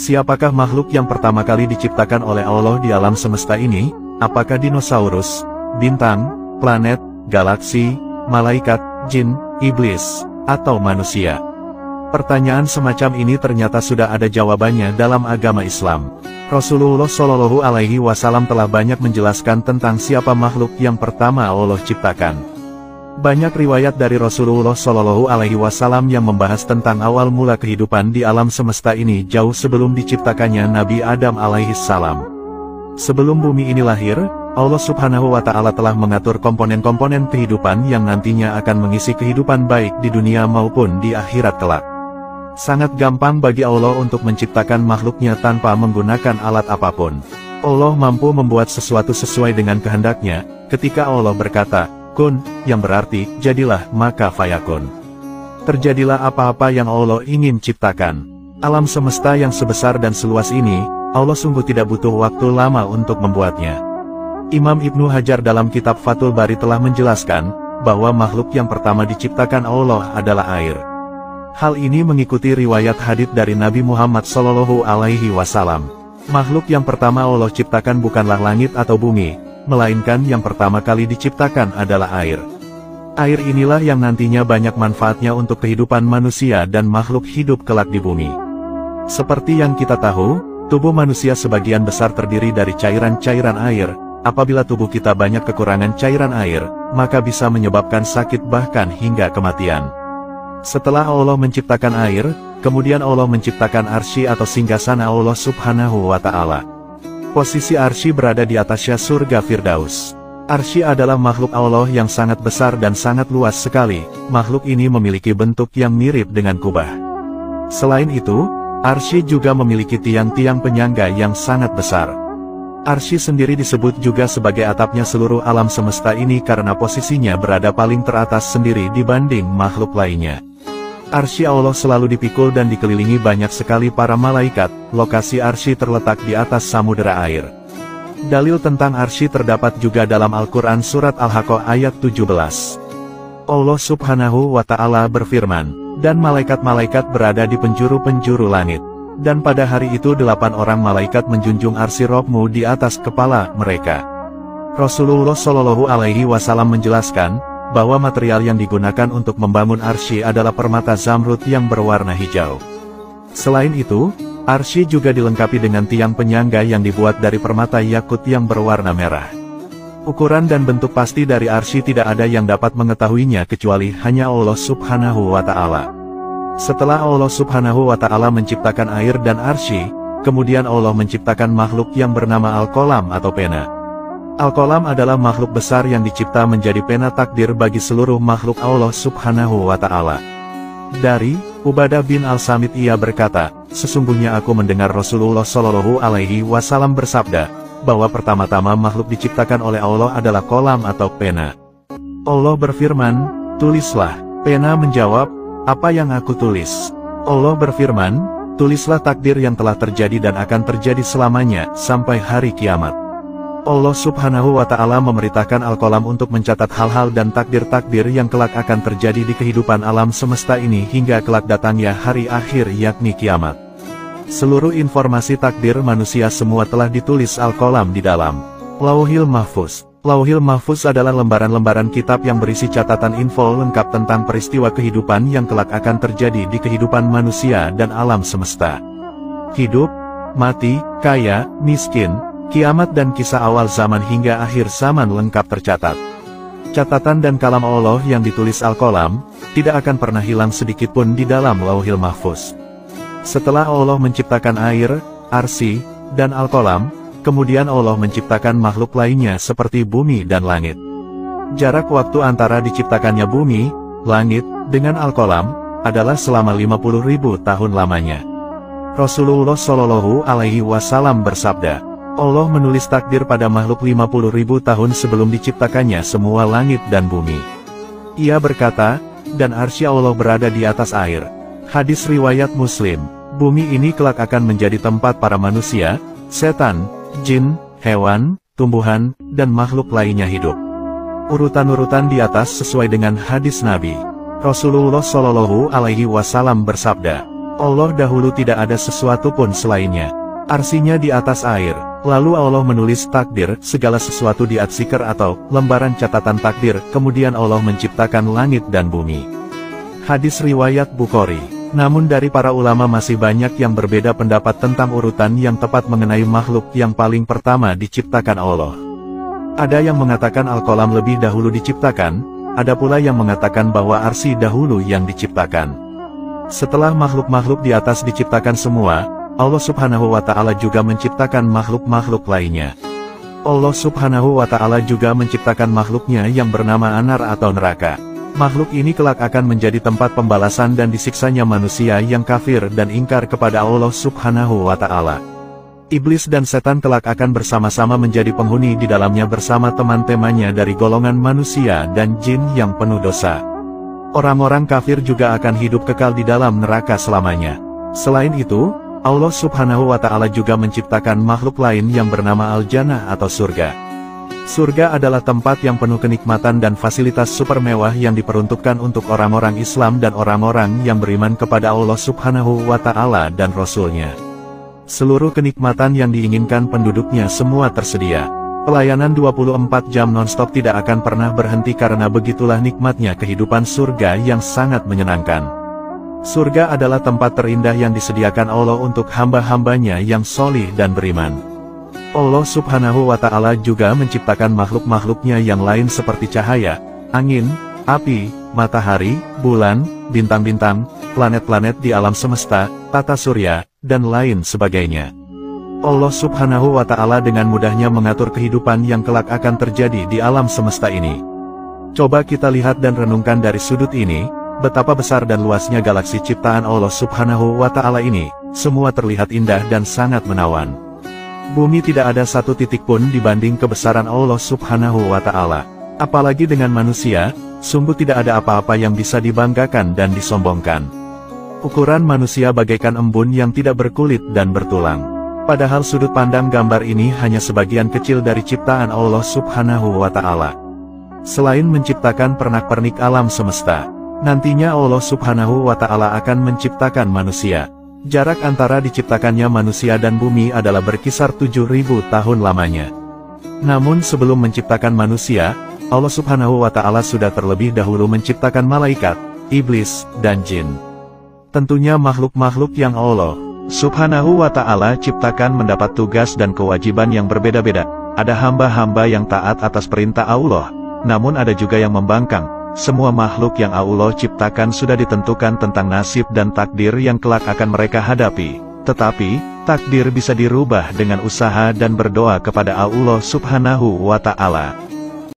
Siapakah makhluk yang pertama kali diciptakan oleh Allah di alam semesta ini? Apakah dinosaurus, bintang, planet, galaksi, malaikat, jin, iblis, atau manusia? Pertanyaan semacam ini ternyata sudah ada jawabannya dalam agama Islam. Rasulullah Shallallahu Alaihi Wasallam telah banyak menjelaskan tentang siapa makhluk yang pertama Allah ciptakan. Banyak riwayat dari Rasulullah Shallallahu Alaihi Wasallam yang membahas tentang awal mula kehidupan di alam semesta ini jauh sebelum diciptakannya Nabi Adam alaihi salam. Sebelum bumi ini lahir, Allah Subhanahu wa Ta'ala telah mengatur komponen-komponen kehidupan yang nantinya akan mengisi kehidupan baik di dunia maupun di akhirat kelak. Sangat gampang bagi Allah untuk menciptakan makhluknya tanpa menggunakan alat apapun. Allah mampu membuat sesuatu sesuai dengan kehendaknya. Ketika Allah berkata, kun, yang berarti, jadilah, maka fayakun. Terjadilah apa-apa yang Allah ingin ciptakan. Alam semesta yang sebesar dan seluas ini, Allah sungguh tidak butuh waktu lama untuk membuatnya. Imam Ibnu Hajar dalam kitab Fathul Bari telah menjelaskan, bahwa makhluk yang pertama diciptakan Allah adalah air. Hal ini mengikuti riwayat hadits dari Nabi Muhammad Shallallahu Alaihi Wasallam. Makhluk yang pertama Allah ciptakan bukanlah langit atau bumi, melainkan yang pertama kali diciptakan adalah air. Air inilah yang nantinya banyak manfaatnya untuk kehidupan manusia dan makhluk hidup kelak di bumi. Seperti yang kita tahu, tubuh manusia sebagian besar terdiri dari cairan-cairan air. Apabila tubuh kita banyak kekurangan cairan air, maka bisa menyebabkan sakit bahkan hingga kematian. Setelah Allah menciptakan air, kemudian Allah menciptakan arsy atau singgasana Allah Subhanahu wa Ta'ala. Posisi arsy berada di atasnya surga Firdaus. Arsy adalah makhluk Allah yang sangat besar dan sangat luas sekali. Makhluk ini memiliki bentuk yang mirip dengan kubah. Selain itu, arsy juga memiliki tiang-tiang penyangga yang sangat besar. Arsy sendiri disebut juga sebagai atapnya seluruh alam semesta ini karena posisinya berada paling teratas sendiri dibanding makhluk lainnya. Arsy Allah selalu dipikul dan dikelilingi banyak sekali para malaikat. Lokasi arsy terletak di atas samudera air. Dalil tentang arsy terdapat juga dalam Al-Quran Surat Al-Haqqah ayat 17. Allah Subhanahu wa Ta'ala berfirman, dan malaikat-malaikat berada di penjuru-penjuru langit. Dan pada hari itu 8 orang malaikat menjunjung arsy Rabb-Mu di atas kepala mereka. Rasulullah Shallallahu Alaihi Wasallam menjelaskan, bahwa material yang digunakan untuk membangun arsy adalah permata zamrud yang berwarna hijau. Selain itu, arsy juga dilengkapi dengan tiang penyangga yang dibuat dari permata yakut yang berwarna merah. Ukuran dan bentuk pasti dari arsy tidak ada yang dapat mengetahuinya kecuali hanya Allah Subhanahu wa Ta'ala. Setelah Allah Subhanahu wa Ta'ala menciptakan air dan arsy, kemudian Allah menciptakan makhluk yang bernama Al-Qalam atau pena. Al-Qalam adalah makhluk besar yang dicipta menjadi pena takdir bagi seluruh makhluk Allah Subhanahu wa Ta'ala. Dari Ubadah bin Al-Samit ia berkata, sesungguhnya aku mendengar Rasulullah Shallallahu Alaihi Wasallam bersabda, bahwa pertama-tama makhluk diciptakan oleh Allah adalah qalam atau pena. Allah berfirman, tulislah. Pena menjawab, apa yang aku tulis? Allah berfirman, tulislah takdir yang telah terjadi dan akan terjadi selamanya, sampai hari kiamat. Allah Subhanahu wa Ta'ala memerintahkan Al-Qalam untuk mencatat hal-hal dan takdir-takdir yang kelak akan terjadi di kehidupan alam semesta ini hingga kelak datangnya hari akhir yakni kiamat. Seluruh informasi takdir manusia semua telah ditulis Al-Qalam di dalam Lauhil Mahfuz. Lauhil Mahfuz adalah lembaran-lembaran kitab yang berisi catatan info lengkap tentang peristiwa kehidupan yang kelak akan terjadi di kehidupan manusia dan alam semesta. Hidup, mati, kaya, miskin, kiamat dan kisah awal zaman hingga akhir zaman lengkap tercatat. Catatan dan kalam Allah yang ditulis Al-Qalam, tidak akan pernah hilang sedikitpun di dalam Lauhil Mahfuz. Setelah Allah menciptakan air, arsy, dan Al-Qalam, kemudian Allah menciptakan makhluk lainnya seperti bumi dan langit. Jarak waktu antara diciptakannya bumi, langit, dengan Al-Qalam, adalah selama 50.000 tahun lamanya. Rasulullah Shallallahu Alaihi Wasallam bersabda, Allah menulis takdir pada makhluk 50.000 tahun sebelum diciptakannya semua langit dan bumi. Ia berkata, dan arsy Allah berada di atas air. Hadis riwayat Muslim. Bumi ini kelak akan menjadi tempat para manusia, setan, jin, hewan, tumbuhan, dan makhluk lainnya hidup. Urutan-urutan di atas sesuai dengan hadis Nabi. Rasulullah Shallallahu Alaihi Wasallam bersabda, Allah dahulu tidak ada sesuatu pun selainnya. Arsinya di atas air. Lalu Allah menulis takdir, segala sesuatu di atsiker atau lembaran catatan takdir, kemudian Allah menciptakan langit dan bumi. Hadis riwayat Bukhari. Namun dari para ulama masih banyak yang berbeda pendapat tentang urutan yang tepat mengenai makhluk yang paling pertama diciptakan Allah. Ada yang mengatakan Al-Qalam lebih dahulu diciptakan, ada pula yang mengatakan bahwa Arsy dahulu yang diciptakan. Setelah makhluk-makhluk di atas diciptakan semua, Allah Subhanahu wa Ta'ala juga menciptakan makhluk-makhluk lainnya. Allah Subhanahu wa Ta'ala juga menciptakan makhluknya yang bernama Anar atau neraka. Makhluk ini kelak akan menjadi tempat pembalasan dan disiksanya manusia yang kafir dan ingkar kepada Allah Subhanahu wa Ta'ala. Iblis dan setan kelak akan bersama-sama menjadi penghuni di dalamnya bersama teman-temannya dari golongan manusia dan jin yang penuh dosa. Orang-orang kafir juga akan hidup kekal di dalam neraka selamanya. Selain itu, Allah Subhanahu wa Ta'ala juga menciptakan makhluk lain yang bernama Al-Jannah atau surga. Surga adalah tempat yang penuh kenikmatan dan fasilitas super mewah yang diperuntukkan untuk orang-orang Islam dan orang-orang yang beriman kepada Allah Subhanahu wa Ta'ala dan Rasul-Nya. Seluruh kenikmatan yang diinginkan penduduknya semua tersedia. Pelayanan 24 jam non-stop tidak akan pernah berhenti karena begitulah nikmatnya kehidupan surga yang sangat menyenangkan. Surga adalah tempat terindah yang disediakan Allah untuk hamba-hambanya yang solih dan beriman. Allah Subhanahu wa Ta'ala juga menciptakan makhluk-makhluknya yang lain seperti cahaya, angin, api, matahari, bulan, bintang-bintang, planet-planet di alam semesta, tata surya, dan lain sebagainya. Allah Subhanahu wa Ta'ala dengan mudahnya mengatur kehidupan yang kelak akan terjadi di alam semesta ini. Coba kita lihat dan renungkan dari sudut ini, betapa besar dan luasnya galaksi ciptaan Allah Subhanahu wa Ta'ala ini, semua terlihat indah dan sangat menawan. Bumi tidak ada satu titik pun dibanding kebesaran Allah Subhanahu wa Ta'ala. Apalagi dengan manusia, sungguh tidak ada apa-apa yang bisa dibanggakan dan disombongkan. Ukuran manusia bagaikan embun yang tidak berkulit dan bertulang. Padahal sudut pandang gambar ini hanya sebagian kecil dari ciptaan Allah Subhanahu wa Ta'ala. Selain menciptakan pernak-pernik alam semesta, nantinya Allah Subhanahu wa Ta'ala akan menciptakan manusia. Jarak antara diciptakannya manusia dan bumi adalah berkisar 7.000 tahun lamanya. Namun sebelum menciptakan manusia, Allah Subhanahu wa Ta'ala sudah terlebih dahulu menciptakan malaikat, iblis, dan jin. Tentunya makhluk-makhluk yang Allah Subhanahu wa Ta'ala ciptakan mendapat tugas dan kewajiban yang berbeda-beda. Ada hamba-hamba yang taat atas perintah Allah, namun ada juga yang membangkang. Semua makhluk yang Allah ciptakan sudah ditentukan tentang nasib dan takdir yang kelak akan mereka hadapi. Tetapi, takdir bisa dirubah dengan usaha dan berdoa kepada Allah Subhanahu wa Ta'ala.